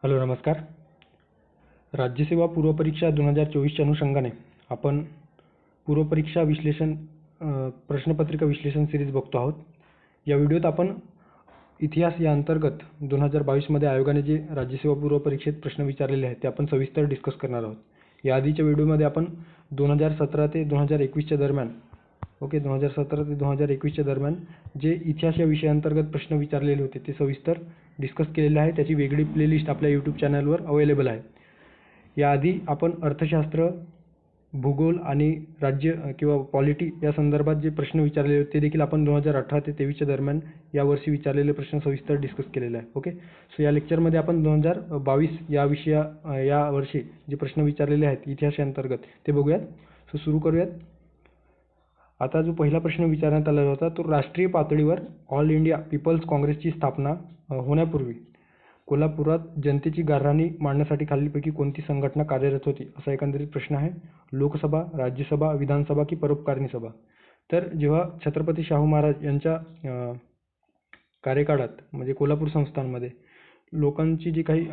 Hello नमस्कार. राज्यसेवा पूर्वपरीक्षा 2024च्या अनुषंगाने आपण पूर्वपरीक्षा विश्लेषण प्रश्नपत्रिका विश्लेषण सिरीज बघतो आहोत. या व्हिडिओत आपण इतिहास या अंतर्गत 2022मध्ये आयोगाने जे राज्यसेवा पूर्वपरीक्षेत प्रश्न विचारलेले आहेत ते आपण सविस्तर डिस्कस करणार आहोत. या आधीच्या व्हिडिओमध्ये आपण 2017 ते 2021च्या दरम्यान 2017 ते 2021च्या दरम्यान जे इतिहास या विषयाअंतर्गत प्रश्न विचारलेले होते ते सविस्तर डिस्कस केलेले आहे. त्याची वेगळी प्लेलिस्ट आपल्या यूट्यूब चॅनलवर अवेलेबल आहे. याआधी आपण अर्थशास्त्र, भूगोल आणि राज्य किंवा पॉलिटी या संदर्भात जे प्रश्न विचारलेले होते ते देखील आपण 2018 ते 2023च्या दरम्यान यावर्षी विचारलेले प्रश्न सविस्तर डिस्कस केलेले आहे. ओके, सो या लेक्चरमध्ये आपण 2022 या वर्षी जे प्रश्न विचारलेले आहेत इतिहास अंतर्गत ते बघूयात. सो सुरू करूयात. आता जो पहिला प्रश्न विचारण्यात आला होता तो राष्ट्रीय पातळीवर ऑल इंडिया पीपल्स काँग्रेसची स्थापना होण्यापूर्वी कोल्हापुरात जनतेची गाऱ्हाणी मांडण्यासाठी खालीलपैकी कोणती संघटना कार्यरत होती, असा एकंदरीत प्रश्न आहे. लोकसभा, राज्यसभा, विधानसभा की परोपकारिणी सभा. तर जेव्हा छत्रपती शाहू महाराज यांच्या कार्यकाळात म्हणजे कोल्हापूर संस्थानमध्ये लोकांची जी काही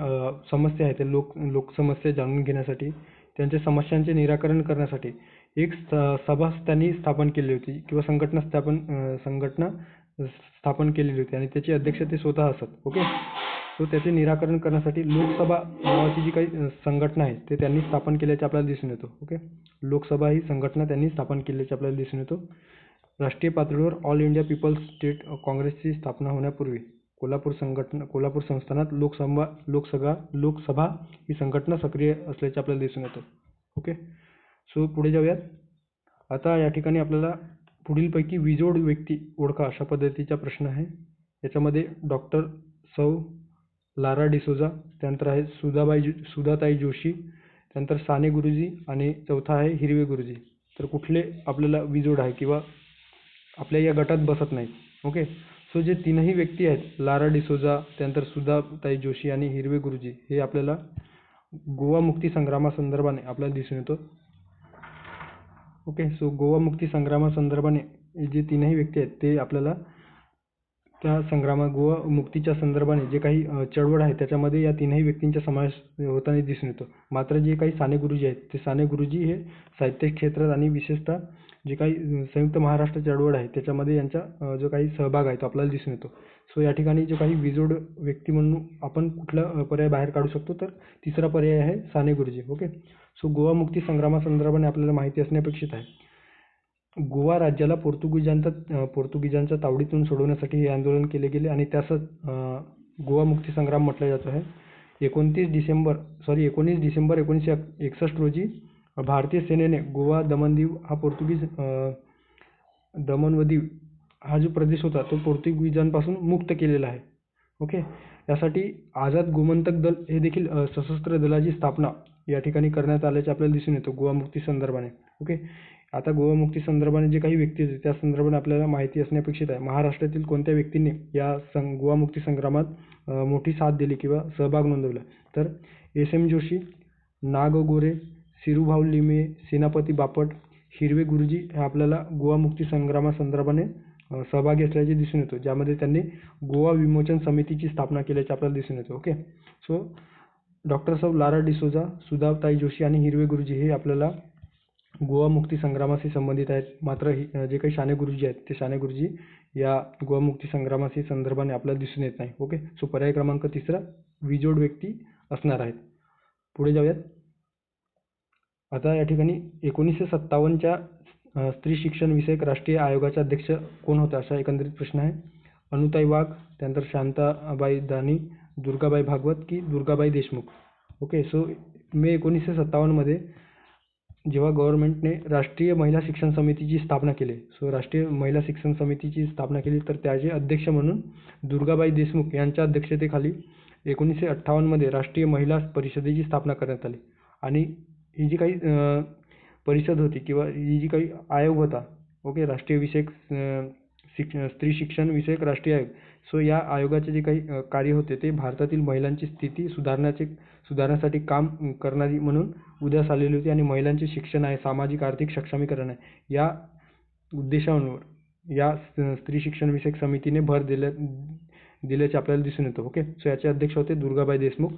समस्या आहेत त्या लोकसमस्या जाणून घेण्यासाठी त्यांच्या समस्यांचे निराकरण करण्यासाठी एक सभा त्यांनी स्थापन केली होती किंवा संघटना स्थापन केलेली होती आणि त्याचे अध्यक्ष ते स्वतः असत. ओके, सो त्याचे निराकरण करण्यासाठी लोकसभा नावाची जी काही संघटना आहे ते त्यांनी स्थापन केल्याचे आपल्याला दिसून येतो. ओके, लोकसभा ही संघटना त्यांनी स्थापन केल्याचे आपल्याला दिसून येतो. राष्ट्रीय पातळीवर ऑल इंडिया पीपल्स स्टेट काँग्रेसची स्थापना होण्यापूर्वी कोल्हापूर संस्थानात लोकसभा ही संघटना सक्रिय असल्याचे आपल्याला दिसून येतं. ओके, सो पुढे जाऊयात. आता या ठिकाणी आपल्याला पुढीलपैकी विजोड व्यक्ती ओळखा अशा पद्धतीचा प्रश्न आहे. याच्यामध्ये डॉक्टर सौ लारा डिसोजा, त्यानंतर आहे सुधाताई जोशी, त्यानंतर साने गुरुजी आणि चौथा आहे हिरवे गुरुजी. तर कुठले आपल्याला विजोड आहे किंवा आपल्या या गटात बसत नाही. ओके, सो जे तीनही व्यक्ती आहेत लारा डिसोजा, त्यानंतर सुधाताई जोशी आणि हिरवे गुरुजी हे आपल्याला गोवा मुक्ती संग्रामासंदर्भाने आपल्याला दिसून येतो. ओके, सो गोवा मुक्ती संग्रामासंदर्भाने जे तीनही व्यक्ती आहेत ते आपल्याला त्या गोवा मुक्तीच्या संदर्भाने जे काही चळवळ आहे त्याच्यामध्ये या तीनही व्यक्तींचा समावेश होताना दिसून येतो. मात्र जे काही साने गुरुजी आहेत ते साने गुरुजी हे साहित्य क्षेत्रात आणि विशेषतः जे काही संयुक्त महाराष्ट्र चळवळ आहे त्याच्यामध्ये यांचा जो काही सहभाग आहे तो आपल्याला दिसून येतो. सो या ठिकाणी जो काही विजोड व्यक्ती म्हणून आपण कुठला पर्याय बाहेर काढू शकतो तर तिसरा पर्याय आहे साने गुरुजी. ओके, सो गोवा मुक्ती संग्रामासंदर्भाने आपल्याला माहिती असणे अपेक्षित आहे. गोवा राज्याला पोर्तुगीजांच्या तावडीतून सोडवण्यासाठी हे आंदोलन केले गेले आणि त्यास गोवा मुक्ती संग्राम म्हटलं जात आहे. 19 डिसेंबर 1961 रोजी भारतीय सेनेने गोवा दमण व दीव हा जो प्रदेश होता तो पोर्तुगीजांपासून मुक्त केलेला आहे. ओके, यासाठी आझाद गोमंतक दल हे देखील सशस्त्र दलाची स्थापना या ठिकाणी करण्यात आल्याचे आपल्याला दिसून येतो गोवा मुक्ती संदर्भाने. ओके, आता गोवा मुक्ती संदर्भाने जे काही व्यक्ती होते त्या संदर्भाने आपल्याला माहिती असणे अपेक्षित आहे. महाराष्ट्रातील कोणत्या व्यक्तींनी या गोवा मुक्ती संग्रामात मोठी साथ दिली किंवा सहभाग नोंदवला तर SM जोशी, ना. ग. गोरे, सिरुभाऊ लिमये, सेनापती बापट, हिरवे गुरुजी हे आपल्याला गोवा मुक्ती संग्रामासंदर्भाने सहभागी असल्याचे दिसून येतो, ज्यामध्ये त्यांनी गोवा विमोचन समितीची स्थापना केल्याचे आपल्याला दिसून येतो. ओके, सो डॉक्टर सौ लारा डिसोजा, सुधाताई जोशी आणि हिरवे गुरुजी हे आपल्याला गोवा मुक्ती संग्रामाशी संबंधित आहेत. मात्र जे काही साने गुरुजी आहेत ते साने गुरुजी या गोवा मुक्ती संग्रामाशी संदर्भाने आपल्याला दिसून येत नाही. ओके, सो पर्याय क्रमांक तिसरा विजोड व्यक्ती असणार आहेत. पुढे जाऊयात. आता या ठिकाणी 1957च्या स्त्री शिक्षण विषयक राष्ट्रीय आयोगाचे अध्यक्ष कोण होते असा एकंदरीत प्रश्न आहे. अनुताई वाघ, त्यानंतर शांताबाई दानी, दुर्गाबाई भागवत की दुर्गाबाई देशमुख. ओके, सो मे 1957मध्ये जेव्हा गव्हर्नमेंटने राष्ट्रीय महिला शिक्षण समितीची स्थापना केली, सो राष्ट्रीय महिला शिक्षण समितीची स्थापना केली तर त्याचे अध्यक्ष म्हणून दुर्गाबाई देशमुख यांच्या अध्यक्षतेखाली 1958मध्ये राष्ट्रीय महिला परिषदेची स्थापना करण्यात आली. आणि ही जी काही परिषद होती किंवा ही जी काही आयोग होता, ओके, राष्ट्रीय विषयक स्त्री शिक्षण विषयक राष्ट्रीय आयोग, सो या आयोगाचे जे काही कार्य होते ते भारतातील महिलांची स्थिती सुधारण्यासाठी काम करणारी म्हणून उदयास आलेली होती आणि महिलांचे शिक्षण आहे, सामाजिक आर्थिक सक्षमीकरण आहे या उद्देशांवर या स्त्री शिक्षण विषयक समितीने भर दिल्याचे आपल्याला दिसून येतं. ओके, सो याचे अध्यक्ष होते दुर्गाबाई देशमुख.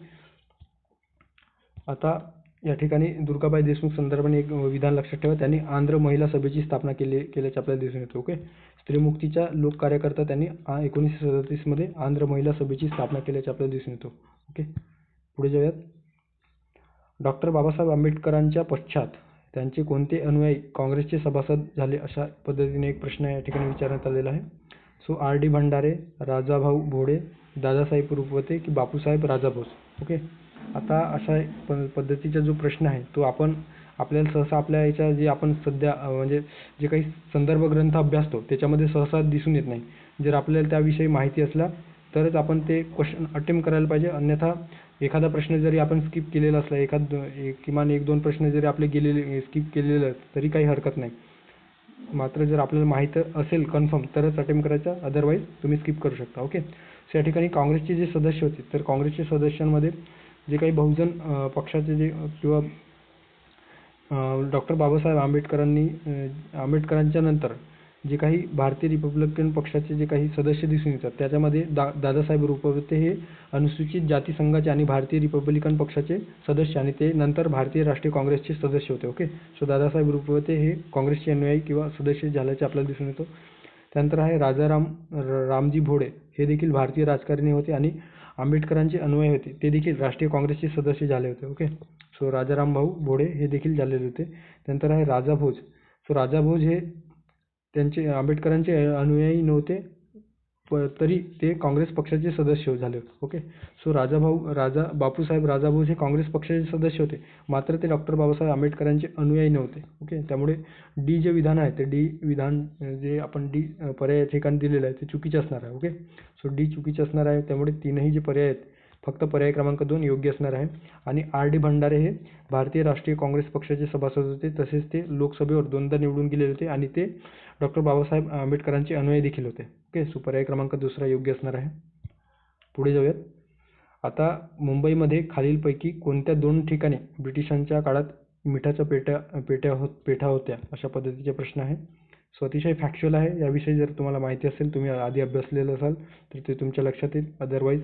आता या ठिकाणी दुर्गाबाई देशमुख संदर्भाने एक विधान लक्षात ठेवा. त्यांनी आंध्र महिला सभेची स्थापना केल्याचे आपल्याला दिसून येते. ओके. स्त्रीमुक्तीच्या लोककार्यकर्ता त्यांनी 1937 मध्ये आंध्र महिला सभेची स्थापना केल्याचे आपल्याला दिसून येतो. ओके. पुढे जाऊयात. डॉक्टर बाबासाहेब आंबेडकरांच्या पश्चात त्यांचे कोणते अनुयायी काँग्रेसचे सभासद झाले, अशा पद्धतीने एक प्रश्न या ठिकाणी विचारण्यात आलेला आहे. So R.D. भंडारे, राजाभाऊ भोळे, दादासाहेब रुपवते की बापूसाहेब राजाभोज. ओके. आता अशा पद्धतीचा जो प्रश्न आहे तो आपल्याला सहसा आपल्या याच्या जे आपण सध्या म्हणजे जे काही संदर्भ ग्रंथ अभ्यासतो त्याच्यामध्ये सहसा दिसून येत नाही. जर आपल्याला त्याविषयी माहिती असला तरच आपण ते क्वेश्चन अटेम्प्ट करायला पाहिजे. अन्यथा एखादा प्रश्न जरी आपण स्किप केलेला असला, किमान 1-2 प्रश्न जरी आपले स्किप केलेले तरी काही हरकत नाही. मात्र जर आपल्याला माहीत असेल कन्फर्म तरच अटेम्प्ट करायचा, अदरवाईज तुम्ही स्किप करू शकता. ओके. सो या ठिकाणी काँग्रेसचे जे सदस्य होते तर काँग्रेसच्या सदस्यांमध्ये जे काही बहुजन पक्षाचे जे किंवा डॉक्टर बाबासाहेब आंबेडकरांच्या नंतर जे काही भारतीय रिपब्लिकन पक्षाचे जे काही सदस्य दिसून येतात त्याच्यामध्ये दादासाहेब रुपवते हे अनुसूचित जाती संघाचे आणि भारतीय रिपब्लिकन पक्षाचे सदस्य आणि ते नंतर भारतीय राष्ट्रीय काँग्रेसचे सदस्य होते. ओके. सो दादासाहेब रुपवते हे काँग्रेसचे अनुयायी किंवा सदस्य झाल्याचे आपल्याला दिसून येतो. त्यानंतर आहे रामजी भोळे, हे देखील भारतीय राजकारणी होते आणि आंबेडकरांचे अनुयायी होते. ते देखील राष्ट्रीय काँग्रेसचे सदस्य झाले होते. ओके. सो राजारामभाऊ भोळे हे देखील झालेले होते. त्यानंतर आहे राजा भोज. सो राजा भोज हे त्यांचे आंबेडकरांचे अनुयायी नव्हते, तरी ते काँग्रेस पक्षाचे सदस्य झाले होते. ओके. सो बापूसाहेब राजाभोज हे काँग्रेस पक्षाचे सदस्य होते, मात्र ते डॉक्टर बाबासाहेब आंबेडकरांचे अनुयायी नव्हते. ओके. त्यामुळे डी जे विधान आहे ते डी विधान जे आपण डी पर्याय ठिकाणी दिलेलं आहे ते चुकीचे असणार आहे. ओके. सो डी चुकीचे असणार आहे. त्यामुळे तीनही जे पर्याय आहेत फक्त पर्याय क्रमांक 2 योग्य असणार आहे. आणि R.D. भंडारे हे भारतीय राष्ट्रीय काँग्रेस पक्षाचे सभासद होते, तसेच ते लोकसभेवर 2दा निवडून गेलेले होते आणि ते डॉक्टर बाबासाहेब आंबेडकरांचे अनुयायी देखील होते. ओके. सो पर्याय क्रमांक 2 योग्य असणार आहे. पुढे जाऊयात. आता मुंबईमध्ये खालीलपैकी कोणत्या 2 ठिकाणी ब्रिटिशांच्या काळात मिठाच्या पेठा होत्या, अशा पद्धतीचे प्रश्न आहे. सो अतिशय फॅक्च्युअल आहे. याविषयी जर तुम्हाला माहिती असेल, तुम्ही आधी अभ्यासलेलं असाल तर ते तुमच्या लक्षात येईल. अदरवाईज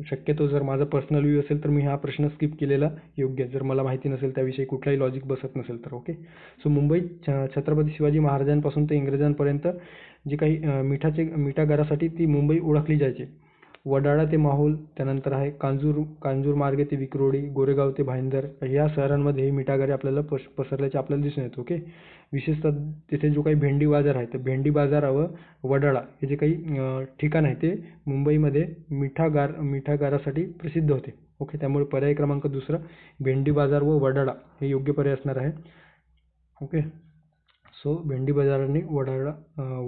शक्यतो जर माझा पर्सनल व्ह्यू असेल तर मी हा प्रश्न स्किप केलेला योग्य, जर मला माहिती नसेल त्याविषयी कुठलाही लॉजिक बसत नसेल तर. ओके. सो मुंबईत छत्रपती शिवाजी महाराजांपासून ते इंग्रजांपर्यंत जी काही मिठागरासाठी ती मुंबई ओळखली जायची. वडाळा ते माहुल, त्यानंतर आहे कांजूर मार्गे ते विक्रोळी, गोरेगाव ते भाईंदर, या शहरांमध्ये हे मिठागरे आपल्याला पसरल्याचे आपल्याला दिसून येतं. ओके. विशेषतः तिथे जो काही भेंडी बाजार आहे तर भेंडी बाजार व वडाळा हे जे काही ठिकाण आहे ते मुंबईमध्ये मिठागारासाठी प्रसिद्ध होते. ओके. त्यामुळे पर्याय क्रमांक 2 भेंडी बाजार व वडाळा हे योग्य पर्याय असणार आहे. ओके. सो भेंडी बाजार आणि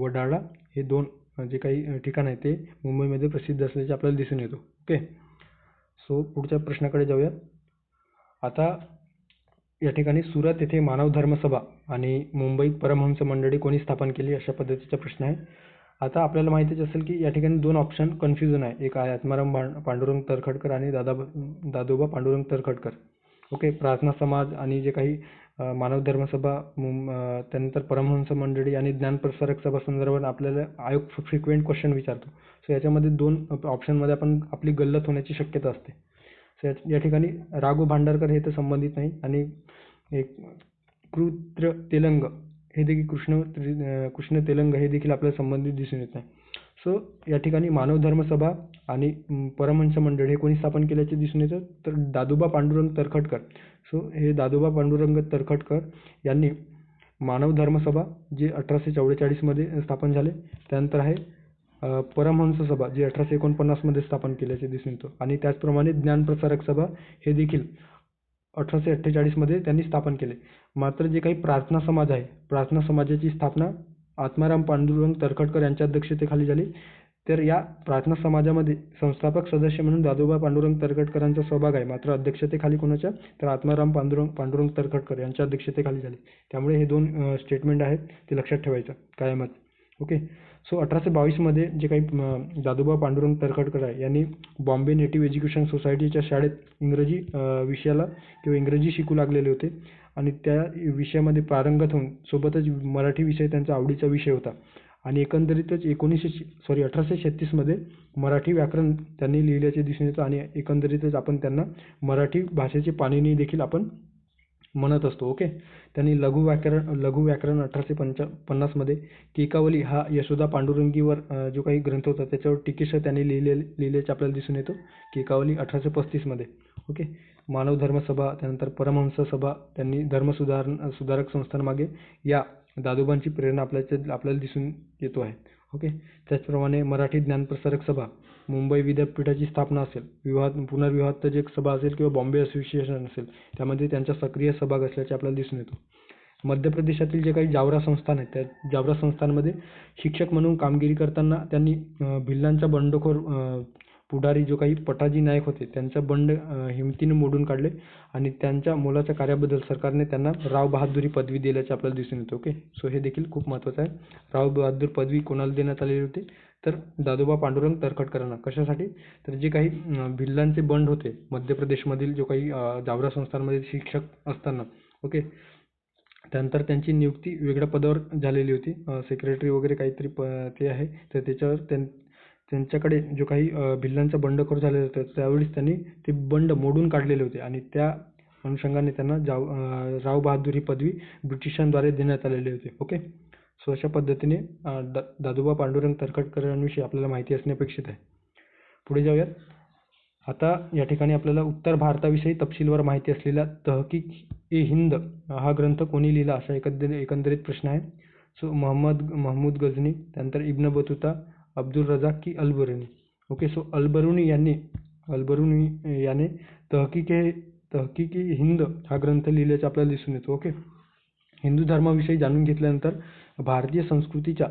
वडाळा हे 2 जे काही ठिकाण आहे ते मुंबईमध्ये प्रसिद्ध असल्याचे आपल्याला दिसून येतो. ओके. सो पुढच्या प्रश्नाकडे जाऊया. आता या ठिकाणी सुरत येथे मानव धर्म सभा आणि मुंबईत परमहंस मंडळी कोणी स्थापन केली, अशा पद्धतीचा प्रश्न आहे. आता आपल्याला माहितीच असेल की या ठिकाणी 2 ऑप्शन कन्फ्युजन आहे. एक आहे आत्माराम पांडुरंग तरखडकर आणि दादोबा पांडुरंग तरखडकर. ओके. प्रार्थना समाज आणि जे काही मानव धर्म सभा, त्यानंतर परमहंस मंडळी आणि ज्ञानप्रसारक सभा संदर्भात आपल्याला आयोग फ्रिक्वेंट क्वेश्चन विचारतो. सो याच्यामध्ये 2 ऑप्शनमध्ये आपली गल्लत होण्याची शक्यता असते. सो या ठिकाणी राघव भांडारकर हे तर संबंधित नाही आणि एक कृत्र तेलंग हे देखील कृष्ण तेलंग हे देखील आपल्याला संबंधित दिसून येत नाही. सो या ठिकाणी मानव धर्म सभा आणि परमहंस मंडळ हे कोणी स्थापन केल्याचे दिसून येतं तर दादोबा पांडुरंग तरखडकर. सो हे दादोबा पांडुरंग तरखडकर यांनी मानव धर्म सभा जे 1844 मध्ये स्थापन झाले. त्यानंतर आहे परमहंस सभा जे 1849 मध्ये स्थापन केल्याचे दिसून येतं आणि त्याचप्रमाणे ज्ञानप्रसारक सभा हे देखील 1848 मध्ये त्यांनी स्थापन केले. मात्र जे काही प्रार्थना समाज आहे, प्रार्थना समाजाची स्थापना आत्माराम पांडुरंग तरखडकर यांच्या अध्यक्षतेखाली झाली. तर या प्रार्थना समाजामध्ये संस्थापक सदस्य म्हणून दादोबा पांडुरंग तरखडकरांचा सहभाग आहे, मात्र अध्यक्षतेखाली कोणाच्या तर आत्माराम पांडुरंग तरखडकर यांच्या अध्यक्षतेखाली झाले. त्यामुळे हे 2 स्टेटमेंट आहेत ते लक्षात ठेवायचं कायमच. ओके. सो 1822 मध्ये जे काही दादोबा पांडुरंग तरखडकर आहे यांनी बॉम्बे नेटिव्ह एज्युकेशन सोसायटीच्या शाळेत इंग्रजी विषयाला किंवा इंग्रजी शिकू लागलेले होते आणि त्या विषयामध्ये पारंगत होऊन सोबतच मराठी विषय त्यांचा आवडीचा विषय होता आणि एकंदरीतच 1836 मध्ये मराठी व्याकरण त्यांनी लिहिल्याचे दिसून येतं आणि एकंदरीतच आपण त्यांना मराठी भाषेचे पाणिनी देखील आपण म्हणत असतो. ओके. त्यांनी लघु व्याकरण 1850 केकावली हा यशोदा पांडुरंगीवर जो काही ग्रंथ होता त्याच्यावर टीकेश त्यांनी लिहिल्याचे आपल्याला दिसून येतो. केकावली 1835 ओके. मानव धर्म सभा, त्यानंतर परमहंस सभा, त्यांनी सुधारक संस्थांमागे या दादोबांची प्रेरणा आपल्याला दिसून येतो आहे. ओके. त्याचप्रमाणे मराठी ज्ञानप्रसारक सभा, मुंबई विद्यापीठाची स्थापना असेल, पुनर्विवाहात जे सभा असेल किंवा बॉम्बे असोसिएशन असेल, त्यामध्ये त्यांचा सक्रिय सहभाग असल्याचे आपल्याला दिसून येतो. मध्य प्रदेशातील जे काही जावरा संस्थान आहेत त्या जावरा संस्थांमध्ये शिक्षक म्हणून कामगिरी करताना त्यांनी भिल्लांचा बंडखोर पुढारी जो काही पटाजी नायक होते त्यांचा बंड हिमतीने मोडून काढले आणि त्यांच्या मोलाच्या कार्याबद्दल सरकारने त्यांना राव बहादुरी पदवी दिल्याचे आपल्याला दिसून येते. ओके. सो हे देखील खूप महत्त्वाचं आहे. राव बहादूर पदवी कोणाला देण्यात आलेली होती तर दादोबा पांडुरंग तरखडकरांना. कशासाठी तर जे काही भिल्लांचे बंड होते मध्य प्रदेशमधील जो काही जावरा संस्थांमध्ये शिक्षक असताना. ओके. त्यानंतर त्यांची नियुक्ती वेगळ्या पदावर झालेली होती, सेक्रेटरी वगैरे काहीतरी ते आहे. तर त्याच्यावर त्यांच्याकडे जो काही भिल्लांचा बंडखोर झालेला होता त्यावेळेस त्यांनी ते बंड मोडून काढलेले होते आणि त्या अनुषंगाने त्यांना राव बहादूर ही पदवी ब्रिटिशांद्वारे देण्यात आलेली होती. ओके. सो अशा पद्धतीने दादोबा पांडुरंग तरखडकरांविषयी आपल्याला माहिती असणे अपेक्षित आहे. पुढे जाऊयात. आता या ठिकाणी आपल्याला उत्तर भारताविषयी तपशीलवार माहिती असलेला तहकीक-ए-हिंद हा ग्रंथ कोणी लिहिला असा एकंदरीत प्रश्न आहे. सो महमूद गझनी, त्यानंतर इब्न बतुता, अब्दुल रजाक की अल-बरुनी. ओके. सो अल-बरुनी याने तहकीक-ए-हिंद हा ग्रंथ लिहिल्याचे आपल्याला दिसून येतो. ओके. हिंदू धर्माविषयी जाणून घेतल्यानंतर भारतीय संस्कृतीच्या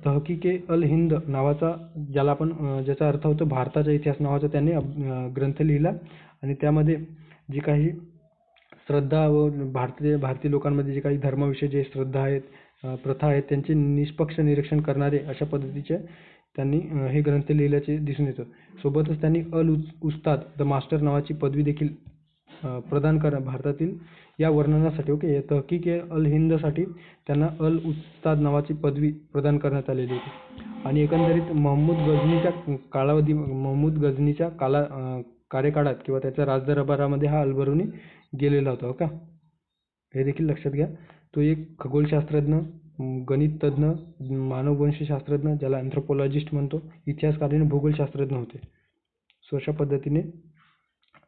तहकीक-ए-अल-हिंद नावाचा ज्याचा अर्थ होतो भारताचा इतिहास नावाचा त्याने ग्रंथ लिहिला आणि त्यामध्ये जी काही श्रद्धा व भारतीय लोकांमध्ये जे काही धर्माविषयी जे श्रद्धा आहेत, प्रथा आहेत त्यांचे निष्पक्ष निरीक्षण करणारे अशा पद्धतीचे त्यांनी हे ग्रंथ लिहिल्याचे दिसून येतं. सोबतच त्यांनी उस्ताद द मास्टर नावाची पदवी देखील प्रदान भारतातील या वर्णनासाठी. ओके. तहकीक-ए-अल-हिंदसाठी त्यांना उस्ताद नावाची पदवी प्रदान करण्यात आलेली होती. आणि एकंदरीत महमूद गझनीच्या कार्यकाळात किंवा त्याच्या राजदरबारामध्ये हा अल-बरुनी गेलेला होता. ओके. हे देखील लक्षात घ्या. तो एक खगोलशास्त्रज्ञ, गणिततज्ञ, मानववंशशास्त्रज्ञ ज्याला अँथ्रोपॉलॉजिस्ट म्हणतो, इतिहासकार आणि भूगोलशास्त्रज्ञ होते. सो अशा पद्धतीने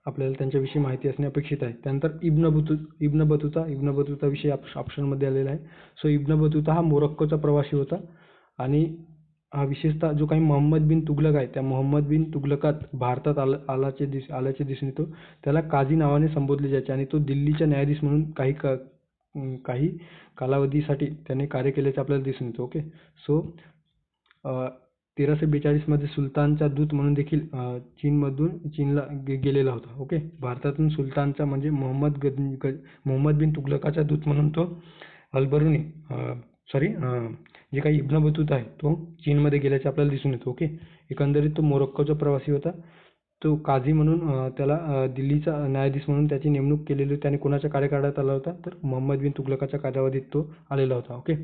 आपल्याला त्यांच्याविषयी माहिती असणे अपेक्षित आहे. त्यानंतर इब्न बतुता विषयी ऑप्शनमध्ये आलेला आहे. सो इब्न बतुता हा मोरक्कोचा प्रवासी होता आणि हा विशेषतः जो काही मोहम्मद बिन तुघलक आहे त्या मोहम्मद बिन तुघलकात भारतात आल्याचे दिसून येतो. त्याला काझी नावाने संबोधले जायचे आणि तो दिल्लीचा न्यायाधीश म्हणून काही कालावधीसाठी त्याने कार्य केल्याचे आपल्याला दिसून येतो. ओके. सो 1342 सुलतानचा दूत म्हणून देखील चीनला गेलेला होता. ओके. भारतातून सुलतानचा म्हणजे मोहम्मद बिन तुघलकाचा दूत म्हणून तो अल-बरुनी जे काही इब्न बतुता आहे तो चीनमध्ये गेल्याचे आपल्याला दिसून येतो. ओके. एकंदरीत तो मोरक्कोचा प्रवासी होता. तो काझी म्हणून त्याला दिल्लीचा न्यायाधीश म्हणून त्याची नेमणूक केलेली होती आणि कोणाच्या कार्यकाळात आला होता तर मोहम्मद बिन तुघलकाच्या कालावधीत तो आलेला होता. ओके.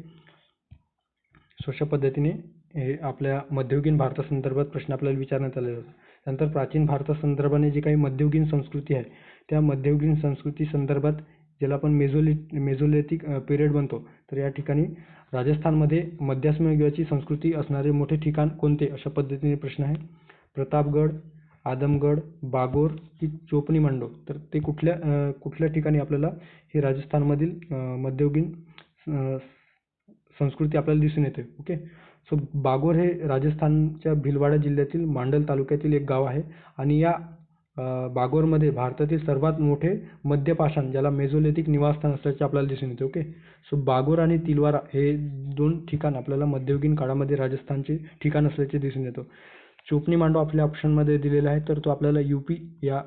सो अशा पद्धतीने हे आपल्या मध्ययुगीन भारतासंदर्भात प्रश्न आपल्याला विचारण्यात आलेला होता. त्यानंतर प्राचीन भारतासंदर्भाने जी काही मध्ययुगीन संस्कृती आहे त्या मध्ययुगीन संस्कृती संदर्भात ज्याला आपण मेझोलिथिक पिरियड म्हणतो, तर या ठिकाणी राजस्थानमध्ये मध्ययुगाची संस्कृती असणारे मोठे ठिकाण कोणते अशा पद्धतीने प्रश्न आहे. प्रतापगड, आदमगड, बागोर की चोपनी मांडो. तर ते कुठल्या ठिकाणी आपल्याला हे राजस्थानमधील मध्ययुगीन संस्कृती आपल्याला दिसून येते. ओके. सो बागोर हे राजस्थानच्या भिलवाडा जिल्ह्यातील मांडल तालुक्यातील एक गाव आहे आणि या बागोरमध्ये भारतातील सर्वात मोठे मध्यपाषाण ज्याला मेझोलिथिक निवासस्थान असल्याचे आपल्याला दिसून येते. ओके. सो बागोर आणि तिलवारा हे दोन ठिकाण आपल्याला मध्ययुगीन काळामध्ये राजस्थानचे ठिकाण असल्याचे दिसून येतो. चोपनी मांडो आपल्या ऑप्शनमध्ये दिलेला आहे तर तो आपल्याला यूपी या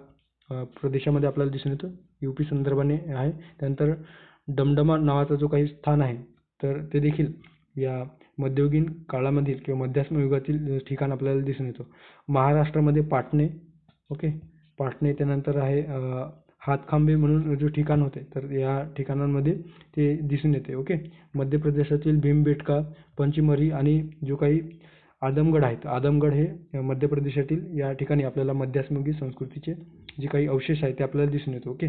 प्रदेशामध्ये आपल्याला दिसून येतो. यूपी संदर्भाने आहे. त्यानंतर डमडमा नावाचा जो काही स्थान आहे तर ते देखील या मध्ययुगीन काळामधील किंवा मध्यात्म युगातील ठिकाण आपल्याला दिसून येतो. महाराष्ट्रामध्ये पाटणे. ओके. पाटणे. त्यानंतर आहे हातखांबे म्हणून जो ठिकाण होते तर या ठिकाणांमध्ये ते दिसून येते. ओके. मध्य प्रदेशातील भीमबेटका, पंचमरी आणि जो काही आदमगड आहेत. आदमगड हे मध्य प्रदेशातील या ठिकाणी आपल्याला मध्यस्मयुगीन संस्कृतीचे जे काही अवशेष आहेत ते आपल्याला दिसून येतो. ओके.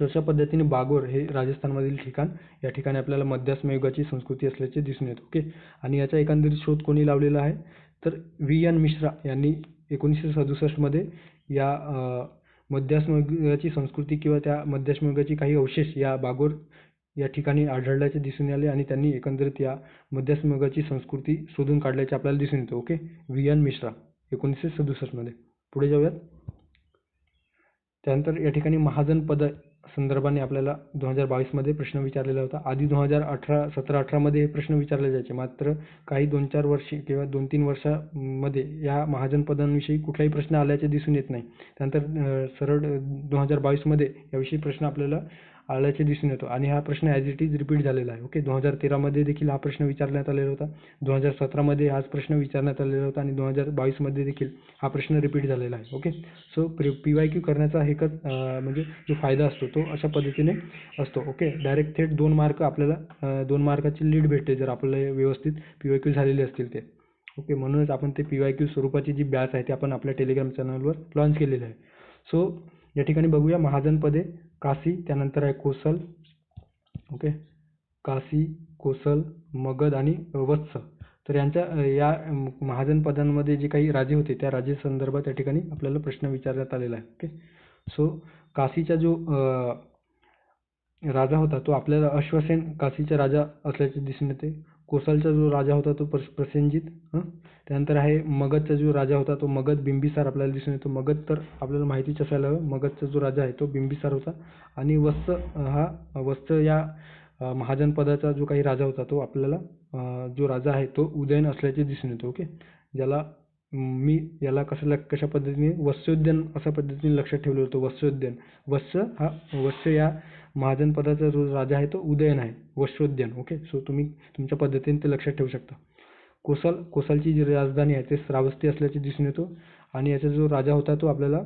अशा पद्धतीने बागोर हे राजस्थानमधील ठिकाण, या ठिकाणी आपल्याला मध्यस्मयुगाची संस्कृती असल्याचे दिसून येते. ओके. आणि याचा एकंदरीत शोध कोणी लावलेला आहे तर व्ही.एन. मिश्रा यांनी 1967 मध्ये या मध्यस्मयुगाची संस्कृती किंवा त्या मध्यस्मयुगाची काही अवशेष या बागोर या ठिकाणी आढळल्याचे दिसून आले आणि त्यांनी एकंदरीत या मध्यस्मयुगाची संस्कृती शोधून काढल्याचे आपल्याला दिसून येते. ओके. व्ही.एन. मिश्रा 1967 मध्ये. पुढे जाऊयात. त्यानंतर या ठिकाणी महाजनपद संदर्भाने आपल्याला 2022 मध्ये प्रश्न विचारलेला होता. आधी 2017-18 मध्ये हे प्रश्न विचारले जायचे, मात्र काही 2-4 वर्षे किंवा 2-3 वर्षामध्ये या महाजनपदांविषयी कुठलाही प्रश्न आल्याचे दिसून येत नाही. त्यानंतर सरळ 2022 मध्ये याविषयी प्रश्न आपल्याला आल्याचे दिसून येतो आणि हा प्रश्न ॲज इट इज रिपीट झालेला आहे. ओके. 2013 मध्ये देखील हा प्रश्न विचारण्यात आलेला होता. 2017 मध्ये हाच प्रश्न विचारण्यात आलेला होता आणि 2022 मध्ये देखील हा प्रश्न रिपीट झालेला आहे. ओके. सो PYQ करण्याचा एकच म्हणजे जो फायदा असतो तो अशा पद्धतीने असतो. ओके. डायरेक्ट थेट 2 मार्क आपल्याला 2 मार्काची लीड भेटते जर आपल्याला व्यवस्थित PYQ झालेले असतील ते. ओके. म्हणूनच आपण ते PYQ स्वरूपाची जी बॅच आहे ती आपण आपल्या टेलिग्राम चॅनलवर लॉन्च केलेली आहे. सो या ठिकाणी बघूया महाजनपदे काशी, त्यानंतर आहे कोसल. ओके. काशी, कोसल, मगध आणि वत्स. तर यांच्या या महाजनपदांमध्ये जे काही राजे होते त्या राजे संदर्भात या ठिकाणी आपल्याला प्रश्न विचारण्यात आलेला आहे. ओके. सो काशीचा जो राजा होता तो आपल्याला अश्वसेन काशीचा राजा असल्याचे दिसून येते. कोसलचा जो राजा होता तो प्रसेनजित. त्यानंतर आहे मगधचा जो राजा होता तो मगध बिंबिसार आपल्याला दिसून येतो. मगध तर आपल्याला माहितीच असायला हवं. मगधचा जो राजा आहे तो बिंबिसार होता. आणि वत्स या महाजनपदाचा जो काही राजा होता तो आपल्याला जो राजा आहे तो उदयन असल्याचे दिसून येतो. ओके. ज्याला मी याला कशा पद्धतीने वत्सोद्यान अशा पद्धतीने लक्षात ठेवलं होतं. वत्सोद्यान. वत्स या महाजनपदाचा जो राजा आहे तो उदयन आहे. वत्सोद्यान. ओके. सो तुम्ही तुमच्या पद्धतीने ते लक्षात ठेवू शकता. कोसलची जी राजधानी आहे ते श्रावस्ती असल्याचे दिसून येतो आणि याचा जो राजा होता तो आपल्याला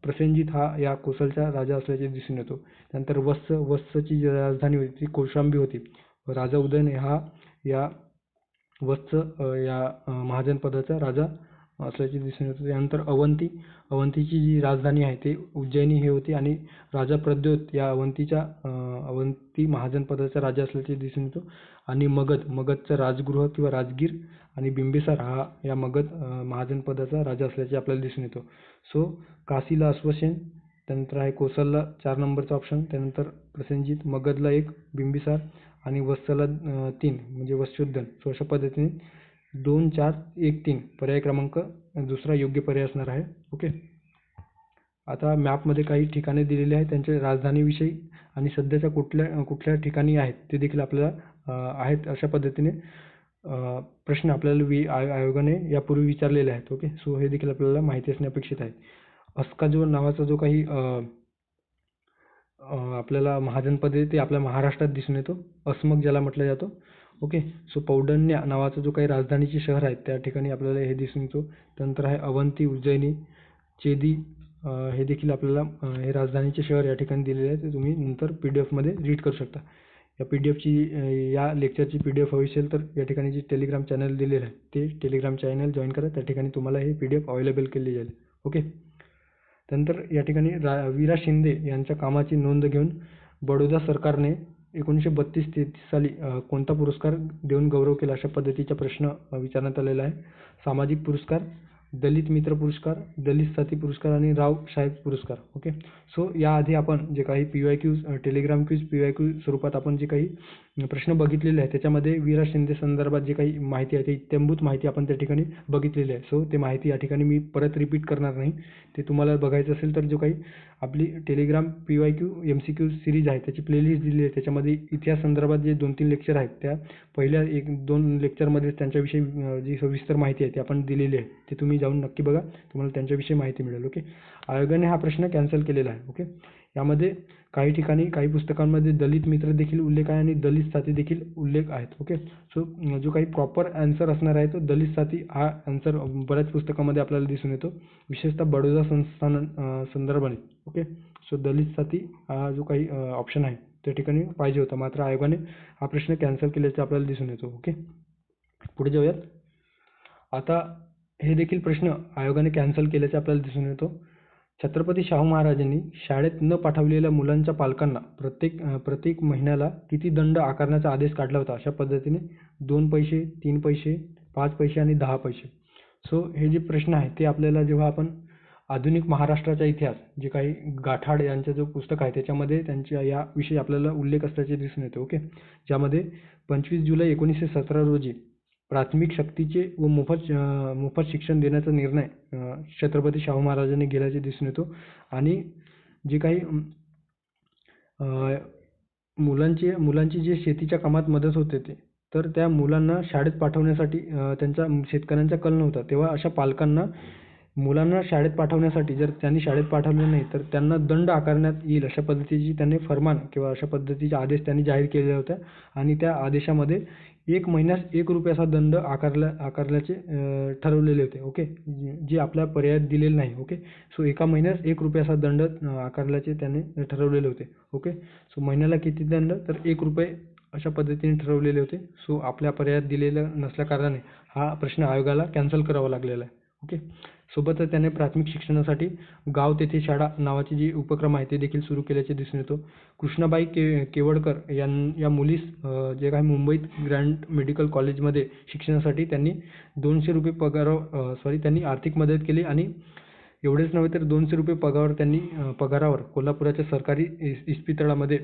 प्रसेनजित हा या कोसलचा राजा असल्याचे दिसून येतो. त्यानंतर वत्सची जी राजधानी होती ती कौशांबी होती. राजा उदयन हा या वत्स या महाजनपदाचा राजा असल्याचे दिसून येतो. त्यानंतर अवंतीची जी राजधानी आहे ते उज्जैनी हे होती आणि राजा प्रद्योत या अवंती महाजनपदाचा राजा असल्याचे दिसून येतो. आणि मगधचं राजगृह किंवा राजगीर आणि बिंबिसार हा या मगध महाजनपदाचा राजा असल्याचे आपल्याला दिसून येतो. सो काशीला अश्वसेन, त्यानंतर आहे कोसलला 4 नंबरचा ऑप्शन, त्यानंतर प्रसेनजित, मगधला 1, बिंबिसार आणि वत्सला 3 म्हणजे वत्सोद्यान. सो अशा पद्धतीने 2, 4, 1, 3 पर्याय क्रमांक दुसरा योग्य पर्याय असणार आहे. ओके. आता मॅपमध्ये काही ठिकाणे दिलेली आहेत त्यांच्या राजधानीविषयी आणि सध्याच्या कुठल्या ठिकाणी आहेत ते देखील आपल्याला आहेत. अशा पद्धतीने प्रश्न आपल्याला आयोगाने यापूर्वी विचारलेले आहेत. ओके. सो हे देखील आपल्याला माहिती असणे अपेक्षित आहे. अस्का जो नावाचा जो काही आपल्याला महाजनपद आहे ते आपल्या महाराष्ट्रात दिसून येतो. अस्मक ज्याला म्हटलं जातो. ओके. सो पौंडण्या नावाचं जो काही राजधानीचे शहर आहे त्या ठिकाणी आपल्याला हे दिसून येतो. त्यानंतर आहे अवंती, उज्जैनी, चेदी हे देखील आपल्याला हे राजधानीचे शहर या ठिकाणी दिलेले आहे. ते तुम्ही नंतर PDF मध्ये रीड करू शकता. या लेक्चरची PDF हवी असेल तर या ठिकाणी जे टेलिग्राम चॅनल दिलेलं आहे ते टेलिग्राम चॅनल जॉईन करा. त्या ठिकाणी तुम्हाला हे PDF अवेलेबल केली जाईल. ओके. त्यानंतर या ठिकाणी विरा शिंदे यांच्या कामाची नोंद घेऊन बडोदा सरकारने 1932-33 साली कोणता पुरस्कार देऊन गौरव केला अशा पद्धतीचा प्रश्न विचारण्यात आलेला आहे. सामाजिक पुरस्कार, दलित मित्र पुरस्कार, दलित साथी पुरस्कार आणि राव साहेब पुरस्कार. ओके. सो याआधी आपण जे काही PYQ टेलिग्राम क्विज PYQ स्वरूपात आपण जे काही प्रश्न बघितलेले आहे त्याच्यामध्ये विरा शिंदे संदर्भात जे काही माहिती आहे ते इत्थंभूत माहिती आपण त्या ठिकाणी बघितलेली आहे. सो ते माहिती या ठिकाणी मी परत रिपीट करणार नाही. ते तुम्हाला बघायचं असेल तर जो काही आपली टेलिग्राम PYQ MCQ सिरीज आहे त्याची प्लेलिस्ट दिली आहे. त्याच्यामध्ये इतिहास संदर्भात जे 2-3 लेक्चर आहेत त्या पहिल्या 1-2 लेक्चरमध्ये त्यांच्याविषयी जी सविस्तर माहिती आहे ती आपण दिलेली आहे. ते तुम्ही जाऊन नक्की बघा. तुम्हाला त्यांच्याविषयी माहिती मिळेल. ओके. आयोगाने हा प्रश्न कॅन्सल केलेला आहे. ओके. यामध्ये काही ठिकाणी काही पुस्तकांमध्ये दलित मित्र देखील उल्लेख आहे आणि दलित साथी देखील उल्लेख आहेत. ओके. सो जो काही प्रॉपर आन्सर असणार आहे तो दलित साथी हा आन्सर बऱ्याच पुस्तकामध्ये आपल्याला दिसून येतो, विशेषतः बडोदा संस्थान संदर्भाने. ओके. सो दलित साथी हा जो काही ऑप्शन आहे त्या ठिकाणी पाहिजे होता, मात्र आयोगाने हा प्रश्न कॅन्सल केल्याचे आपल्याला दिसून येतो. ओके. पुढे जाऊयात. आता हे देखील प्रश्न आयोगाने कॅन्सल केल्याचे आपल्याला दिसून येतो. छत्रपती शाहू महाराजांनी शाळेत न पाठवलेल्या मुलांच्या पालकांना प्रत्येक महिन्याला किती दंड आकारण्याचा आदेश काढला होता? अशा पद्धतीने 2 पैसे, 3 पैसे, 5 पैसे आणि 10 पैसे. सो हे जे प्रश्न आहेत ते आपल्याला जेव्हा आपण आधुनिक महाराष्ट्राचा इतिहास जे काही गाठाड यांचं जो पुस्तक आहे त्याच्यामध्ये त्यांच्या याविषयी आपल्याला उल्लेख असल्याचे दिसून येते. ओके, ज्यामध्ये 25 जुलै 1917 रोजी प्राथमिक सक्तीचे व मोफत शिक्षण देण्याचा निर्णय छत्रपती शाहू महाराजांनी घेतल्याचे दिसून येतो. आणि जे काही मुलांची जे शेतीच्या कामात मदत होते ते, तर त्या मुलांना शाळेत पाठवण्यासाठी त्यांचा शेतकऱ्यांचा कल नव्हता. तेव्हा अशा पालकांना मुलांना शाळेत पाठवण्यासाठी जर त्यांनी शाळेत पाठवले नाही तर त्यांना दंड आकारण्यात येईल अशा पद्धतीची त्यांनी फरमान किंवा अशा पद्धतीचे आदेश त्यांनी जाहीर केले होते. आणि त्या आदेशामध्ये 1 महिन्यास 1 रुपयाचा दंड आकारल्याचे ठरवलेले होते. ओके, जे आपल्या पर्यायात दिलेले नाही. ओके, सो 1 महिन्यास 1 रुपयाचा दंड आकारल्याचे त्यांनी ठरवलेले होते. ओके, सो महिन्याला किती दंड? तर 1 रुपये अशा पद्धतीने ठरवलेले होते. सो आपल्या पर्यायात दिलेलं नसल्याकारणाने हा प्रश्न आयोगाला कॅन्सल करावा लागलेला आहे. ओके, सोबतच त्याने प्राथमिक शिक्षणासाठी गाव तेथे शाळा नावाचे जे उपक्रम आहे ते देखील सुरू केल्याचे दिसून येतो. कृष्णाबाई केवडकर या मुलीस जे काही मुंबईत ग्रँड मेडिकल कॉलेजमध्ये शिक्षणासाठी त्यांनी 200 रुपये त्यांनी आर्थिक मदत केली. आणि एवढेच नव्हे तर 200 रुपये पगारावर कोल्हापुराच्या सरकारी इस्पितळामध्ये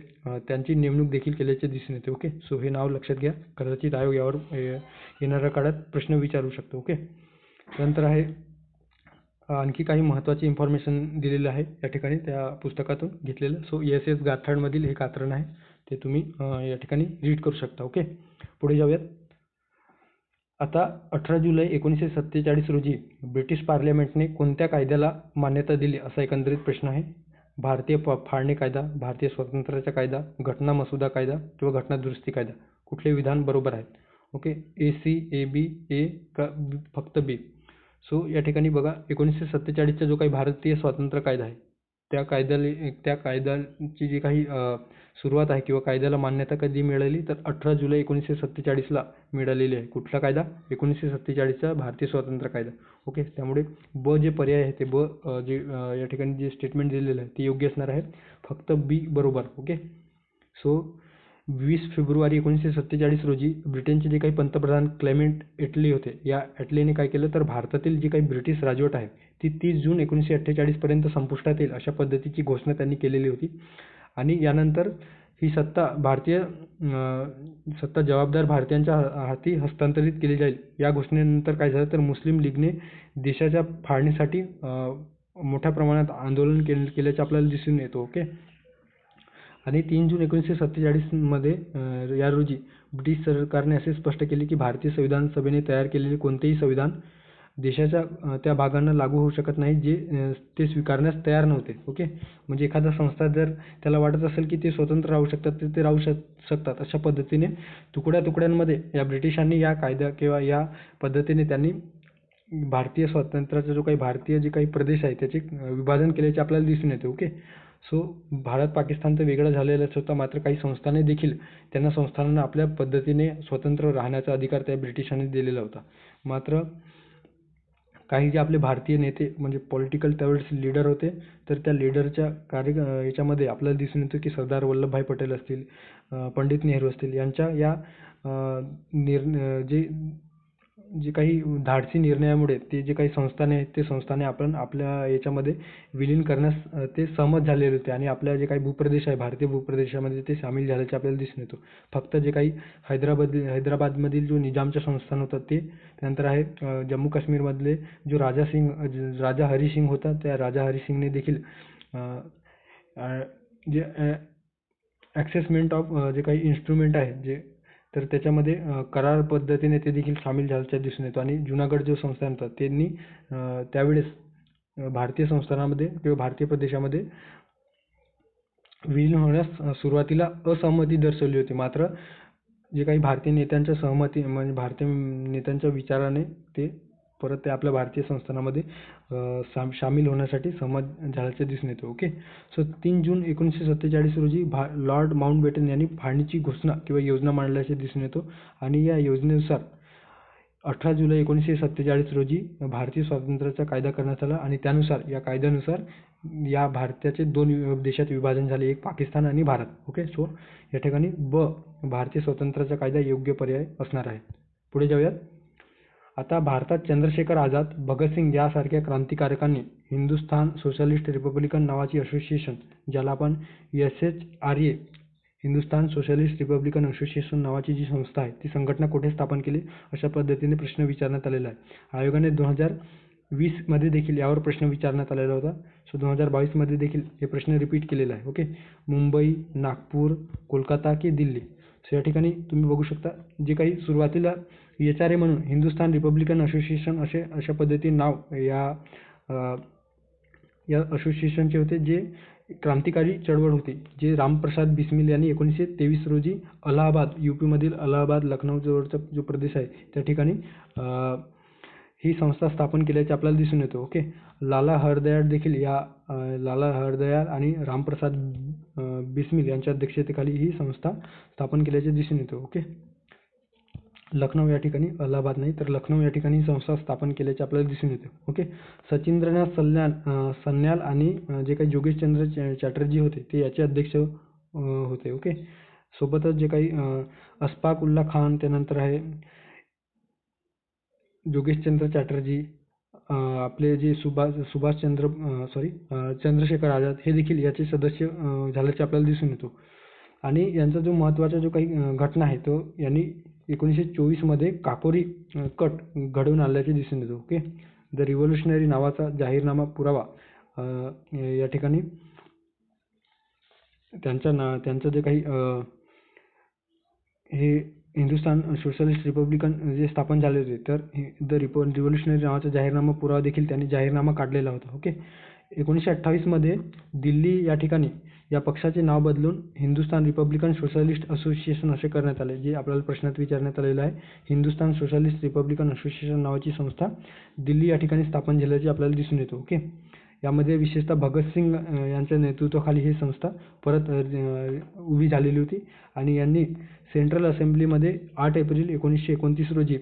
त्यांची नेमणूक देखील केल्याचे दिसून येते. ओके, सो हे नाव लक्षात घ्या. कदाचित आयोग यावर येणाऱ्या काळात प्रश्न विचारू शकतो. ओके, त्यानंतर आहे आणखी काही महत्त्वाची इन्फॉर्मेशन दिलेलं आहे या ठिकाणी त्या पुस्तकातून घेतलेलं. सो एस गाठाडमधील हे कात्रण आहे ते तुम्ही या ठिकाणी रीड करू शकता. ओके, पुढे जाऊयात. आता 18 जुलै 1947 रोजी ब्रिटिश पार्लमेंटने कोणत्या कायद्याला मान्यता दिली असा एकंदरीत प्रश्न आहे. भारतीय फाळणी कायदा, भारतीय स्वातंत्र्याचा कायदा, घटना मसुदा कायदा किंवा घटना दुरुस्ती कायदा, कुठले विधान बरोबर आहेत? Okay, A C, A B, ए का फक्त बी? सो या ठिकाणी बघा, 1947चा जो काही भारतीय स्वातंत्र्य कायदा आहे त्या कायद्याची जी काही सुरुवात आहे किंवा कायद्याला मान्यता कधी मिळाली तर 18 जुलै 1947ला मिळालेली आहे. कुठला कायदा? 1947चा भारतीय स्वातंत्र्य कायदा. ओके, त्यामुळे ब जे पर्याय आहे ते जे या ठिकाणी जे स्टेटमेंट दिलेलं आहे ते योग्य असणार आहे. फक्त बी बरोबर. ओके, सो 20 फेब्रुवारी 1947 रोजी ब्रिटनचे जे काही पंतप्रधान क्लेमेंट ॲटली होते, या ॲटलीने काय केलं तर भारतातील जी काही ब्रिटिश राजवट आहे ती 30 जून 1948 पर्यंत संपुष्टात येईल अशा पद्धतीची घोषणा त्यांनी केलेली होती. आणि यानंतर ही सत्ता जबाबदार भारतीयांच्या हाती हस्तांतरित केली जाईल. या घोषणेनंतर काय झालं तर मुस्लिम लीगने देशाच्या फाळणीसाठी मोठ्या प्रमाणात आंदोलन केल्याचे आपल्याला दिसून येतो. ओके, आणि 3 जून 1947 मध्ये या रोजी ब्रिटिश सरकारने असे स्पष्ट केले की भारतीय संविधान सभेने तयार केलेले कोणतेही संविधान देशाच्या त्या भागांना लागू होऊ शकत नाही जे ते स्वीकारण्यास तयार नव्हते. ओके, म्हणजे एखादा संस्था जर त्याला वाटत असेल की ते स्वतंत्र राहू शकतात तर ते राहू शकतात. अशा पद्धतीने तुकड्यांमध्ये या ब्रिटिशांनी या कायदा किंवा या पद्धतीने त्यांनी भारतीय स्वातंत्र्याचा जो काही भारतीय जे काही प्रदेश आहे त्याचे विभाजन केल्याचे आपल्याला दिसून येते. ओके, सो भारत पाकिस्तान तर वेगळं झालेलंच होतं, मात्र काही संस्थाने देखील त्यांना संस्थानांना आपल्या पद्धतीने स्वतंत्र राहण्याचा अधिकार त्या ब्रिटिशांनी दिलेला होता. मात्र काही जे आपले भारतीय नेते म्हणजे पॉलिटिकल त्यावेळेस लीडर होते तर त्या लीडरच्या याच्यामध्ये आपल्याला दिसून येतं की सरदार वल्लभभाई पटेल असतील, पंडित नेहरू असतील यांच्या या जे काही धाडसी निर्णयामुळे ते जे काही संस्थाने आहेत ते संस्थाने आपण आपल्या याच्यामध्ये विलीन करण्यास ते सहमत झालेले होते. आणि जे काही भूप्रदेश आहे भारतीय भूप्रदेशामध्ये ते सामील झाल्याचे आपल्याला दिसून येतो. फक्त जे काही हैदराबादमधील जो निजामचा संस्थान होता ते, त्यानंतर आहे जम्मू काश्मीरमधले जो राजा हरी सिंग होता त्या राजा हरी सिंगने देखील जे ॲक्सेसमेंट ऑफ जे काही इन्स्ट्रुमेंट आहे जे तर त्याच्यामध्ये करार पद्धतीने ते देखील सामील झाल्याचे दिसून येतो. आणि जुनागड जो संस्थान होता त्यांनी त्यावेळेस भारतीय संस्थानामध्ये किंवा भारतीय प्रदेशामध्ये विलीन होण्यास सुरुवातीला असहमती दर्शवली होती. मात्र जे काही भारतीय नेत्यांच्या म्हणजे भारतीय नेत्यांच्या विचाराने ते परत ते आपल्या भारतीय संस्थानामध्ये सामील होण्यासाठी सहमत झाल्याचे दिसून येते. ओके, सो 3 जून 1947 रोजी लॉर्ड माउंटबॅटन यांनी फाळणीची घोषणा किंवा योजना मांडल्याचे दिसून येतो. आणि या योजनेनुसार 18 जुलै 1947 रोजी भारतीय स्वातंत्र्याचा कायदा करण्यात आला आणि त्यानुसार या कायद्यानुसार या भारताचे दोन देशात विभाजन झाले, एक पाकिस्तान आणि भारत. ओके, सो या ठिकाणी भारतीय स्वातंत्र्याचा कायदा योग्य पर्याय असणार आहे. पुढे जाऊयात. आता भारतात चंद्रशेखर आझाद, भगतसिंग यासारख्या क्रांतिकारकांनी हिंदुस्थान सोशलिस्ट रिपब्लिकन नावाची असोसिएशन, ज्याला आपण SHRA Hindustan socialist Republican association नावाची जी संस्था आहे ती संघटना कुठे स्थापन केली, अशा पद्धतीने प्रश्न विचारण्यात आलेला आहे. आयोगाने 2020 मध्ये देखील यावर प्रश्न विचारण्यात आलेला होता. सो 2022 मध्ये देखील हे प्रश्न रिपीट केलेला आहे. ओके, मुंबई, नागपूर, कोलकाता की दिल्ली. सो या ठिकाणी तुम्ही बघू शकता जे काही सुरुवातीला HRA म्हणून हिंदुस्थान रिपब्लिकन असोसिएशन अशा पद्धतीने नाव या असोसिएशनचे होते, जे क्रांतिकारी चळवळ होती, जे रामप्रसाद बिस्मिल यांनी 1923 रोजी अलाहाबाद, UP मधील अलाहाबाद, लखनौ जवळचा जो प्रदेश आहे त्या ठिकाणी ही संस्था स्थापन केल्याचे आपल्याला दिसून येतो. ओके, लाला हरदयाळ आणि रामप्रसाद बिस्मिल यांच्या अध्यक्षतेखाली ही संस्था स्थापन केल्याचे दिसून येतो. ओके, लखनौ या ठिकाणी, अलाहाबाद नाही तर लखनौ या ठिकाणी संस्था स्थापन केल्याचे आपल्याला दिसून येते. ओके, सचिंद्रनाथ सन्याल आणि जे काही जोगेशचंद्र चॅटर्जी होते ते याचे अध्यक्ष होते. ओके, सोबतच जे काही अशफाक उल्ला खान, त्यानंतर आहे जोगेशचंद्र चॅटर्जी, आपले जे चंद्रशेखर आझाद हे देखील याचे सदस्य झाल्याचे आपल्याला दिसून येतो. आणि यांचा जो महत्त्वाचा जो काही घटना आहे तो यांनी 1924 मध्ये काकोरी कट घडवून आणल्याचे दिसून येतो. ओके, द रिव्होल्युशनरी नावाचा जाहीरनामा पुरावा या ठिकाणी त्यांचं जे काही हे हिंदुस्थान सोशलिस्ट रिपब्लिकन जे स्थापन झाले होते तर द रिव्होल्युशनरी नावाचा जाहीरनामा पुरावा देखील त्यांनी जाहीरनामा काढलेला होता. ओके, 1928 मध्ये दिल्ली या ठिकाणी या पक्षाचे नाव बदलून हिंदुस्थान रिपब्लिकन सोशलिस्ट असोसिएशन असे करण्यात आले, जे आपल्याला प्रश्नात विचारण्यात आलेलं आहे. हिंदुस्थान सोशलिस्ट रिपब्लिकन असोसिएशन नावाची संस्था दिल्ली या ठिकाणी स्थापन झाल्याचे आपल्याला दिसून येतो. ओके, यामध्ये विशेषतः भगतसिंग यांच्या नेतृत्वाखाली ही संस्था परत उभी झालेली होती आणि यांनी सेंट्रल असेंब्लीमध्ये 8 एप्रिल 1929 रोजी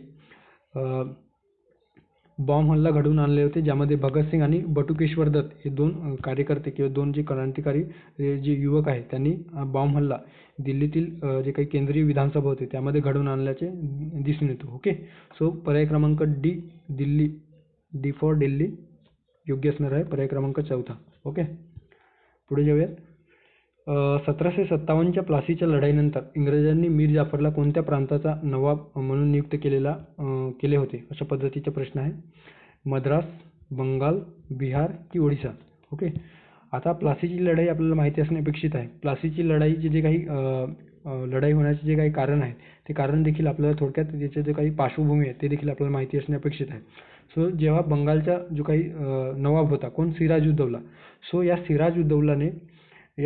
बॉम्ब हल्ला घडवून आणले होते, ज्यामध्ये भगतसिंग आणि बटुकेश्वर दत्त हे दोन कार्यकर्ते किंवा दोन जे क्रांतिकारी जे युवक आहेत त्यांनी बॉम्ब हल्ला दिल्लीतील जे काही केंद्रीय विधानसभा होते त्यामध्ये घडवून आणल्याचे दिसून येतो. ओके, सो पर्याय क्रमांक D, Delhi, D for Delhi योग्य असणार आहे, पर्याय क्रमांक 4. ओके, पुढे जाऊयात. 1757च्या प्लासीच्या लढाईनंतर इंग्रजांनी मीर जाफरला कोणत्या प्रांताचा नवाब म्हणून नियुक्त केले होते, अशा पद्धतीचा प्रश्न आहे. मद्रास, बंगाल, बिहार की ओडिशा. ओके, आता प्लासीची लढाई आपल्याला माहिती असणे अपेक्षित आहे. प्लासीची लढाईचे जे काही लढाई होण्याचे जे काही कारण आहे ते कारण देखील आपल्याला थोडक्यात त्याचे जे काही पार्श्वभूमी आहे ते देखील आपल्याला माहिती असणे अपेक्षित आहे. सो जेव्हा बंगालचा जो काही नवाब होता कोण, सिराजउद्दौला. सो या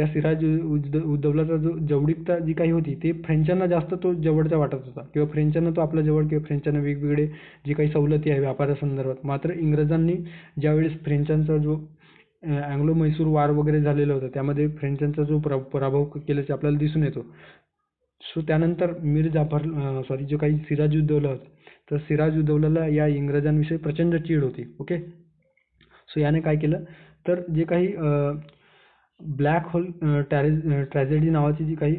सिराजउद्दौलाचा जो जवळीकता जी काही होती ते फ्रेंचांना जास्त तो जवळचा वाटत होता किंवा फ्रेंचांना तो आपल्या जवळ किंवा फ्रेंचांना वेगवेगळे जे काही सवलती आहे व्यापारासंदर्भात. मात्र इंग्रजांनी ज्यावेळेस फ्रेंचांचा जो अँग्लो-म्हैसूर वार वगैरे झालेला होता त्यामध्ये फ्रेंचांचा जो पराभव केल्याचे आपल्याला दिसून येतो. सो त्यानंतर जो काही सिराजउद्दौला होता तर सिराजउद्दौलाला या इंग्रजांविषयी प्रचंड चीड होती. ओके, सो याने काय केलं तर जे काही ब्लॅक होल ट्रॅजेडी नावाची जी काही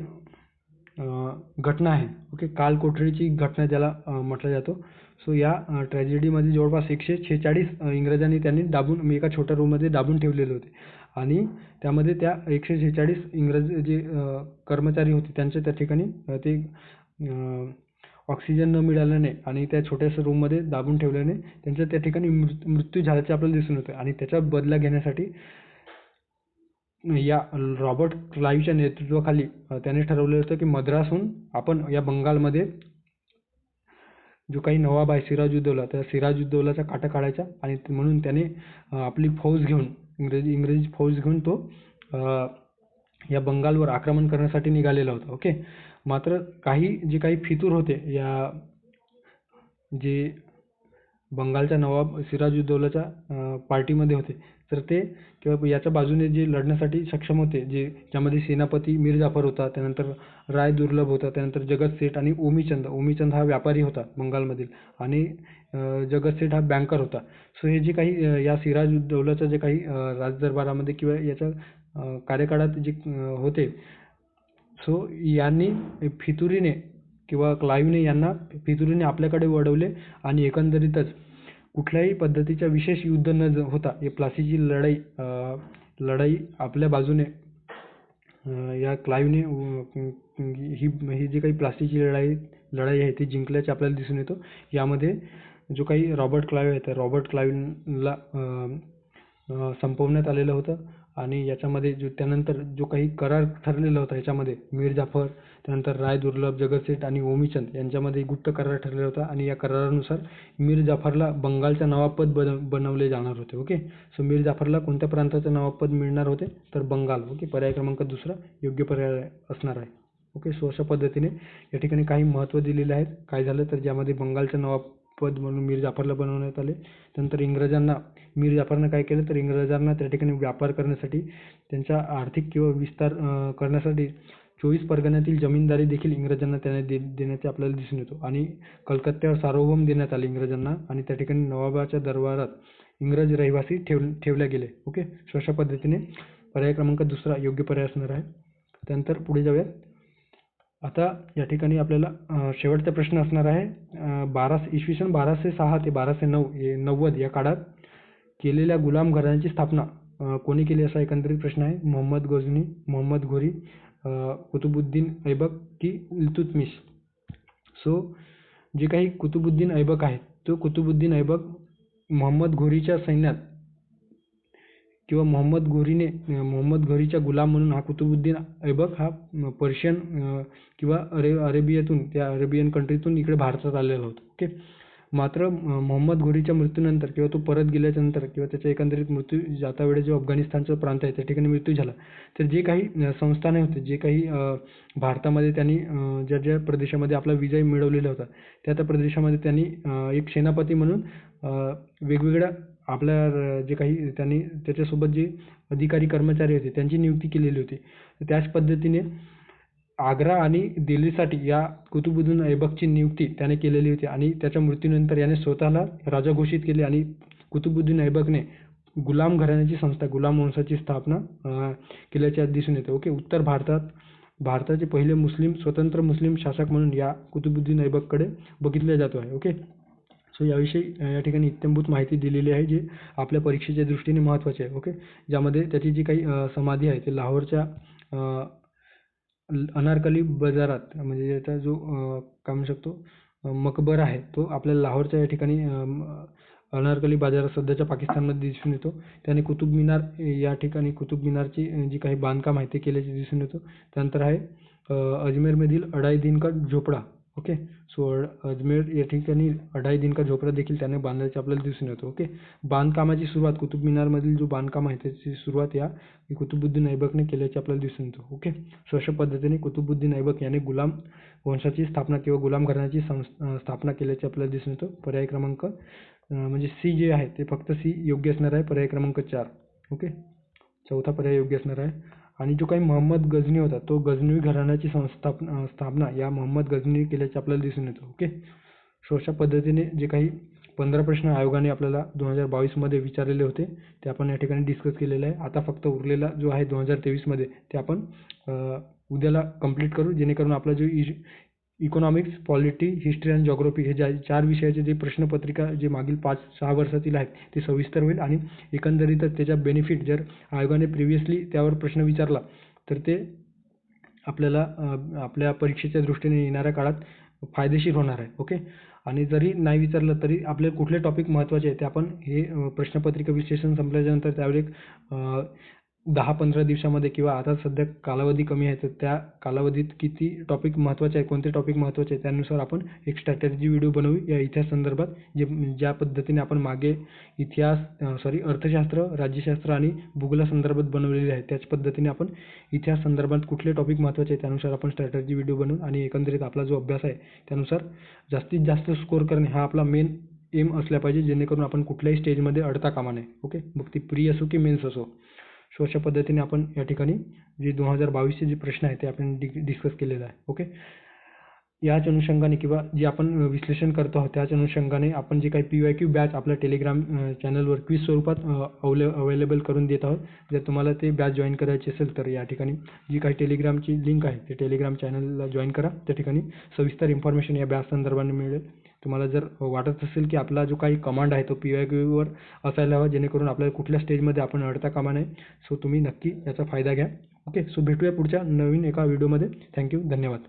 घटना आहे, ओके, काल कोठडीची घटना ज्याला म्हटलं जातो. सो या ट्रॅजेडीमध्ये जवळपास 146 इंग्रजांनी त्यांनी दाबून एका छोट्या रूममध्ये दाबून ठेवलेले होते आणि त्यामध्ये त्या 146 इंग्रज जे कर्मचारी होते त्यांच्या त्या ठिकाणी ते ऑक्सिजन न मिळाल्याने आणि त्या छोट्याशा रूममध्ये दाबून ठेवल्याने त्यांचा त्या ठिकाणी मृत्यू झाल्याचे आपल्याला दिसून येतं. आणि त्याचा बदला घेण्यासाठी या रॉबर्ट क्लाईव्हच्या नेतृत्वाखाली त्याने ठरवलं होतं की मद्रासहून आपण या बंगालमध्ये जो काही नवाब आहे सिराजउद्दौला, त्या सिराजउद्दौलाचा काटा काढायचा आणि म्हणून त्याने आपली फौज घेऊन इंग्रजी फौज घेऊन तो या बंगालवर आक्रमण करण्यासाठी निघालेला होता. ओके, मात्र जे काही फितूर होते या जे बंगालच्या नवाब सिराजुद्दौलाच्या पार्टीमध्ये होते. तर ते किंवा याच्या बाजूने जे लढण्यासाठी सक्षम होते, ज्यामध्ये सेनापती मीर जाफर होता, त्यानंतर राय दुर्लभ होता, त्यानंतर जगत सेठ आणि ओमीचंद. ओमीचंद हा व्यापारी होता बंगालमधील आणि जगत सेठ हा बँकर होता. सो हे जे काही या सिराजुद्दौलाच्या जे काही राजदरबारामध्ये किंवा याच्या कार्यकाळात जे होते, सो यांनी फितुरीने किंवा क्लाईव्हने यांना फितुरीने आपल्याकडे वळवले आणि एकंदरीतच कुठल्याही पद्धतीच्या विशेष युद्ध न होता ही प्लासीची लढाई आपल्या बाजूने या क्लाईव्हने ही जी काही प्लासीची लढाई आहे ती जिंकल्याचे आपल्याला दिसून येतो. यामध्ये जो काही रॉबर्ट क्लाईव्ह आहे त्या रॉबर्ट क्लाईव्हला संपवण्यात आलेलं होतं आणि याच्यामध्ये त्यानंतर जो काही करार ठरलेला होता याच्यामध्ये मीर जाफर, त्यानंतर राय दुर्लभ, जगत सेठ आणि ओमीचंद यांच्यामध्ये गुप्त करार ठरलेला होता आणि या करारानुसार मीर जाफरला बंगालचा नवाबपद बनवले जाणार होते. ओके, सो मीर जाफरला कोणत्या प्रांताचं नवाबपद मिळणार होते तर बंगाल. ओके, पर्याय क्रमांक 2 योग्य पर्याय असणार आहे. ओके, सो अशा पद्धतीने या ठिकाणी काही महत्त्व दिलेले आहेत. काय झालं तर ज्यामध्ये बंगालचं नवाबपद म्हणून मीर जाफरला बनवण्यात आले. त्यानंतर मीर जाफरनं काय केलं तर इंग्रजांना त्या ठिकाणी व्यापार करण्यासाठी, त्यांचा आर्थिक किंवा विस्तार करण्यासाठी 24 परगण्यातील जमीनदारी देखील इंग्रजांना त्याने देण्याचे आपल्याला दिसून येतो आणि कलकत्त्यावर सार्वभौम देण्यात आले इंग्रजांना आणि त्या ठिकाणी नवाबाच्या दरबारात इंग्रज रहिवासी ठेवल्या गेले. ओके, सो अशा पद्धतीने पर्याय क्रमांक 2 योग्य पर्याय असणार आहे. त्यानंतर पुढे जाऊयात. आता या ठिकाणी आपल्याला शेवटचा प्रश्न असणार आहे. इसवी सन 1206 ते 1290 या काळात केलेल्या गुलाम घराण्याची स्थापना कोणी केली असा एकंदरीत प्रश्न आहे. मोहम्मद गझनी, मोहम्मद घोरी, कुतुबुद्दीन ऐबक की इल्तुतमिश. सो जे काही कुतुबुद्दीन ऐबक आहे तो कुतुबुद्दीन ऐबक मोहम्मद घोरीच्या सैन्यात किंवा मोहम्मद घोरीचा गुलाम म्हणून हा कुतुबुद्दीन ऐबक हा पर्शियन किंवा अरेबियातून, त्या अरेबियन कंट्रीतून इकडे भारतात आलेला होता. ओके, मात्र मोहम्मद घोरीच्या मृत्यूनंतर किंवा तो परत गेल्याच्या नंतर किंवा त्याच्या एकंदरीत मृत्यू जाता वेळेस जो अफगाणिस्तानचा प्रांत आहे त्या ठिकाणी मृत्यू झाला, तर जे काही संस्थाने होते, जे काही भारतामध्ये त्यांनी ज्या ज्या प्रदेशामध्ये आपला विजय मिळवलेला होता त्या प्रदेशामध्ये त्यांनी एक सेनापती म्हणून वेगवेगळ्या आपल्या जे काही त्यांनी त्याच्यासोबत जे अधिकारी कर्मचारी होते त्यांची नियुक्ती केलेली होती. त्याच पद्धतीने आग्रा आणि दिल्लीसाठी या कुतुबुद्दीन ऐबकची नियुक्ती त्याने केलेली होती आणि त्याच्या मृत्यूनंतर याने स्वतःला राजा घोषित केले आणि कुतुबुद्दीन ऐबकने गुलाम घराण्याची संस्था, गुलाम वंशाची स्थापना केल्याचे दिसून येते. ओके, उत्तर भारताचे पहिले स्वतंत्र मुस्लिम शासक म्हणून या कुतुबुद्दीन ऐबककडे बघितले जातो आहे. ओके, सो याविषयी या ठिकाणी इत्थंभूत माहिती दिलेली आहे जी आपल्या परीक्षेच्या दृष्टीने महत्त्वाची आहे. ओके, ज्यामध्ये त्याची जी काही समाधी आहे ते लाहोरच्या अनारकली बाजारात, म्हणजे याचा जो काय म्हणू शकतो मकबरा आहे तो आपल्याला लाहोरच्या या ठिकाणी अनारकली बाजारात सध्याच्या पाकिस्तानमध्ये दिसून येतो. त्याने कुतुब मिनार या ठिकाणी कुतुब मिनारची जी काही बांधकाम आहे ते केल्याचे दिसून येतो. त्यानंतर आहे अजमेरमधील अढाई दिन का झोपडा. ओके, सो अजमेर या ठिकाणी अढाई दिन का झोपडा देखील त्याने बांधल्याचे आपल्याला दिसून येतो. ओके, बांधकामाची सुरुवात कुतुब मिनारमधील जो बांधकाम आहे त्याची सुरुवात या कुतुबुद्दीन ऐबकने केल्याचे आपल्याला दिसून येतो. ओके, सो अशा पद्धतीने कुतुबुद्दीन ऐबक याने गुलाम वंशाची स्थापना किंवा गुलाम घराण्याची स्थापना केल्याचे आपल्याला दिसून येतो. पर्याय क्रमांक म्हणजे सी जे आहे ते फक्त सी योग्य असणार आहे. पर्याय क्रमांक 4. ओके, चौथा पर्याय योग्य असणार आहे. आणि जो काही मोहम्मद गझनी होता तो गझनवी घराण्याची स्थापना या मोहम्मद गझनी केल्याचे आपल्याला दिसून येतो. ओके, सो अशा पद्धतीने जे काही 15 प्रश्न आयोगाने आपल्याला 2022 मध्ये विचारलेले होते ते आपण या ठिकाणी डिस्कस केलेले आहे. आता फक्त उरलेला जो आहे 2023 मध्ये ते आपण उद्याला कंप्लीट करू, जेणेकरून आपला जो इकॉनॉमिक्स, पॉलिटी, हिस्ट्री आणि जॉग्राफी हे 4 विषयाचे जे प्रश्नपत्रिका जे मागील 5-6 वर्षातील आहेत ते सविस्तर होईल आणि एकंदरीतच त्याच्या बेनिफिट जर आयोगाने प्रिव्हियसली त्यावर प्रश्न विचारला तर ते आपल्याला आपल्या परीक्षेच्या दृष्टीने येणाऱ्या काळात फायदेशीर होणार आहे. ओके, आणि जरी नाही विचारलं तरी आपले कुठले टॉपिक महत्त्वाचे आहे ते आपण हे प्रश्नपत्रिका विश्लेषण संपल्याच्यानंतर त्यावर एक 10-15 दिवसामध्ये किंवा आता सध्या कालावधी कमी आहे तर त्या कालावधीत किती टॉपिक महत्त्वाचे आहे, कोणते टॉपिक महत्त्वाचे आहे त्यानुसार आपण एक स्ट्रॅटेजी व्हिडिओ बनवू या इतिहास संदर्भात. ज्या पद्धतीने आपण मागे अर्थशास्त्र, राज्यशास्त्र आणि भूगोलासंदर्भात बनवलेले आहे त्याच पद्धतीने आपण इतिहास संदर्भात कुठले टॉपिक महत्त्वाचे आहे त्यानुसार आपण स्ट्रॅटेजी व्हिडिओ बनवू आणि एकंदरीत आपला जो अभ्यास आहे त्यानुसार जास्तीत जास्त स्कोर करणे हा आपला मेन एम असल्या पाहिजे, जेणेकरून आपण कुठल्याही स्टेजमध्ये अडता कामा नये. ओके, मग ती प्री असो की मेन्स असो. सो अशा पद्धतीने आपण या ठिकाणी जे 2022चे जे प्रश्न आहेत ते आपण डिस्कस केलेलं आहे. ओके, याच अनुषंगाने किंवा जे आपण विश्लेषण करतो आहोत त्याच अनुषंगाने आपण जे काही PYQ बॅच आपल्या टेलिग्राम चॅनलवर क्विज स्वरूपात अवेलेबल करून देत आहोत. जर तुम्हाला ते बॅच जॉईन करायची असेल तर या ठिकाणी जी काही टेलिग्रामची लिंक आहे ते टेलिग्राम चॅनलला जॉईन करा. त्या ठिकाणी सविस्तर इन्फॉर्मेशन या बॅच संदर्भाने मिळेल. तुम्हाला जर वाटत असेल की आपला जो काही कमांड आहे तो PYQवर असायला हवा, जेणेकरून आपल्याला कुठल्या स्टेजमध्ये आपण अडता कामा नये. सो तुम्ही नक्की याचा फायदा घ्या. ओके, सो भेटूया पुढच्या नवीन एका व्हिडिओमध्ये. थँक्यू, धन्यवाद.